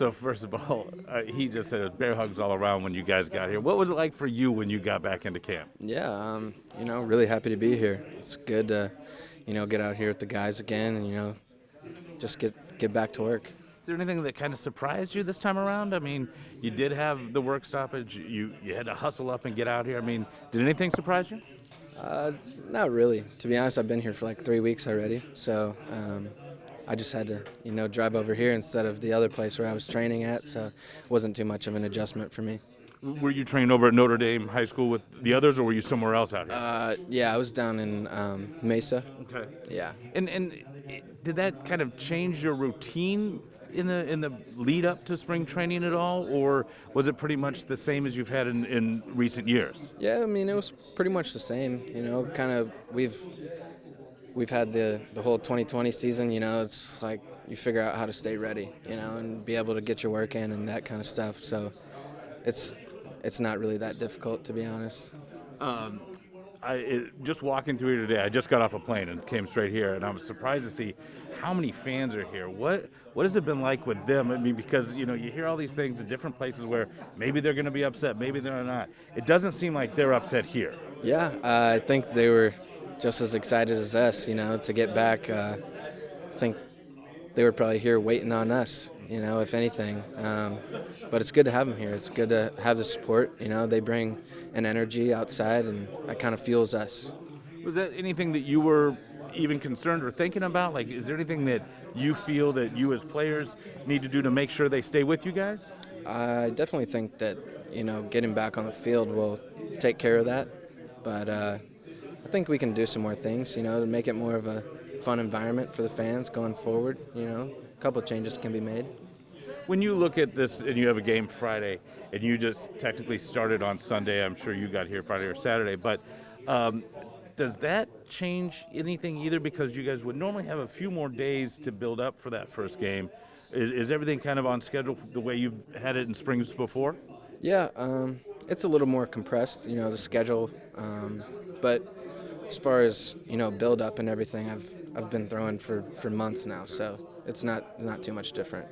So first of all, he just said it was bear hugs all around when you guys got here. What was it like for you when you got back into camp? Yeah, really happy to be here. It's good to, get out here with the guys again and, just get back to work. Is there anything that kind of surprised you this time around? I mean, you did have the work stoppage. You had to hustle up and get out here. I mean, did anything surprise you? Uh, Not really. To be honest, I've been here for like 3 weeks already, so I just had to, drive over here instead of the other place where I was training at, so it wasn't too much of an adjustment for me. Were you trained over at Notre Dame High School with the others, or were you somewhere else out here? Yeah, I was down in Mesa. Okay. Yeah. And did that kind of change your routine in the lead up to spring training at all, or was it pretty much the same as you've had in recent years? Yeah, I mean, it was pretty much the same. Kind of we've had the whole 2020 season. It's like you figure out how to stay ready, and be able to get your work in and that kind of stuff. So it's it's not really that difficult, to be honest. Um, just walking through here today, I just got off a plane and came straight here, and I was surprised to see how many fans are here. What has it been like with them? I mean, because you hear all these things in different places where maybe they're going to be upset, maybe they're not. It doesn't seem like they're upset here. Yeah, I think they were just as excited as us, to get back. I think they were probably here waiting on us, if anything. But it's good to have them here. It's good to have the support. They bring an energy outside, and that kind of fuels us. Was that anything that you were even concerned or thinking about? Like, is there anything that you feel that you as players need to do to make sure they stay with you guys? I definitely think that, getting back on the field will take care of that. But I think we can do some more things, to make it more of a fun environment for the fans going forward. A couple of changes can be made. When you look at this and you have a game Friday and you just technically started on Sunday, I'm sure you got here Friday or Saturday, but um, does that change anything either? Because you guys would normally have a few more days to build up for that first game. Is everything kind of on schedule the way you've had it in springs before? Yeah, it's a little more compressed, the schedule. But as far as build up and everything, I've been throwing for months now, so it's not too much different.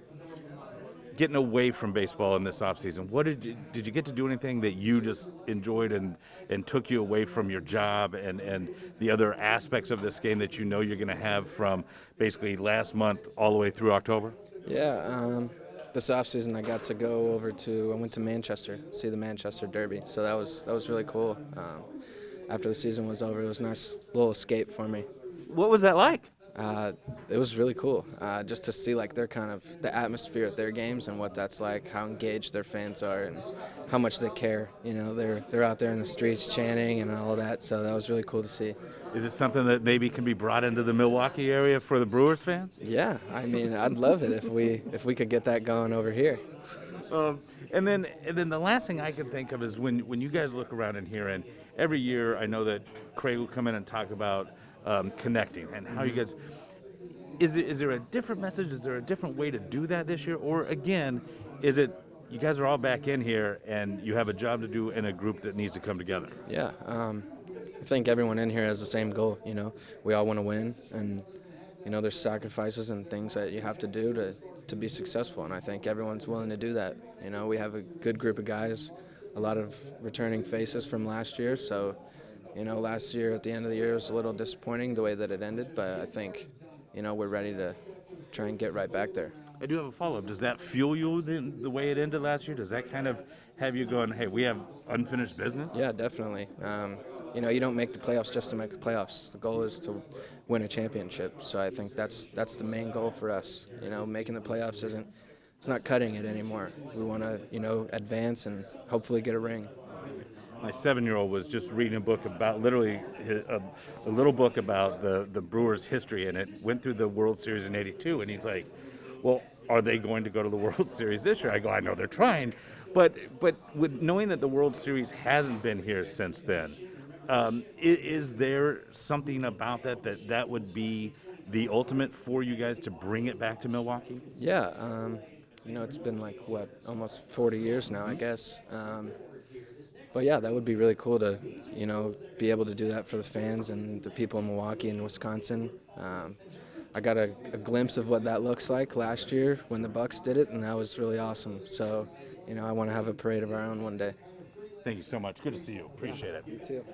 Getting away from baseball in this offseason, what did you get to do anything that you just enjoyed and took you away from your job and the other aspects of this game that you know you're going to have from basically last month all the way through October? Yeah, this offseason I got to go I went to Manchester, see the Manchester Derby, so that was really cool. After the season was over, it was a nice little escape for me. What was that like? Uh, it was really cool just to see like their kind of the atmosphere at their games and what that's like, how engaged their fans are, and how much they care. They're out there in the streets chanting and all that, so that was really cool to see. Is it something that maybe can be brought into the Milwaukee area for the Brewers fans? Yeah, I mean, I'd love it if we could get that going over here. Um, and then the last thing I can think of is when you guys look around in here, and every year I know that Craig will come in and talk about connecting and how you guys. Is there a different message? Is there a different way to do that this year, or again, is it you guys are all back in here and you have a job to do in a group that needs to come together? Yeah, I think everyone in here has the same goal. We all want to win, and there's sacrifices and things that you have to do to be successful, and I think everyone's willing to do that. We have a good group of guys, a lot of returning faces from last year, so last year at the end of the year was a little disappointing the way that it ended, but I think we're ready to try and get right back there. I do have a follow-up. Does that fuel you the way it ended last year? Does that kind of have you going, hey, we have unfinished business? Yeah, definitely. You don't make the playoffs just to make the playoffs. The goal is to win a championship. So I think that's the main goal for us. Making the playoffs it's not cutting it anymore. We want to, advance and hopefully get a ring. My 7-year-old was just reading a book about literally a little book about the Brewers' history, and it went through the World Series in '82, and he's like, well, are they going to go to the World Series this year? I go, I know they're trying, but with knowing that the World Series hasn't been here since then, is there something about that would be the ultimate for you guys to bring it back to Milwaukee? Yeah, it's been like almost 40 years now, I guess. But yeah, that would be really cool to, be able to do that for the fans and the people in Milwaukee and Wisconsin. I got a glimpse of what that looks like last year when the Bucks did it, and that was really awesome. So, I want to have a parade of our own one day. Thank you so much. Good to see you. Appreciate it. You too.